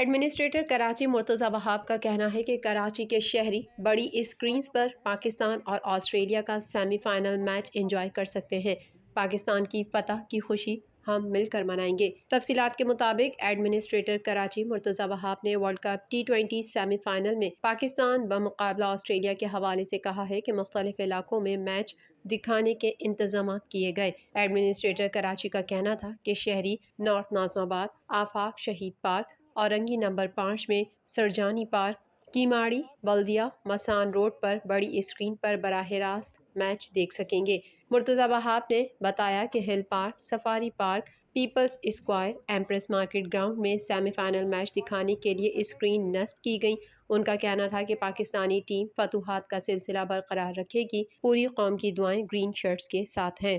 Administrator Karachi Murtaza وہاب کا کہنا ہے کہ کراچی کے شہری بڑی اسکرینز پر پاکستان اور آسٹریلیا کا سیمی فائنل میچ انجوائے کر سکتے ہیں۔ پاکستان کی فتح کی خوشی ہم مل کر منائیں گے۔ تفصیلات کے مطابق ایڈمنسٹریٹر کراچی مرتضی وہاب نے world cup T20 semi final میں پاکستان بمقابلہ آسٹریلیا کے حوالے سے کہا ہے کہ مختلف علاقوں میں میچ دکھانے کے انتظامات کیے گئے۔ ایڈمنسٹریٹر کراچی کا کہنا تھا کہ شہری نارتھ ناظم آباد، آفاق شہید پارک، اورنگی نمبر 5 میں سرجانی پارک، کیماڑی، بلدیہ، مسان روڈ پر بڑی اسکرین پر براہ راست میچ دیکھ سکیں گے۔ مرتضی وہاب نے بتایا کہ Hill Park, Safari Park, Peoples Square, Empress Market ground میں سیمی فائنل میچ دکھانے کے لیے اسکرین نصب کی گئیں۔ ان کا کہنا تھا کہ پاکستانی ٹیم فتوحات کا سلسلہ برقرار رکھے گی۔ پوری قوم کی دعائیں گرین شرٹس کے ساتھ ہیں۔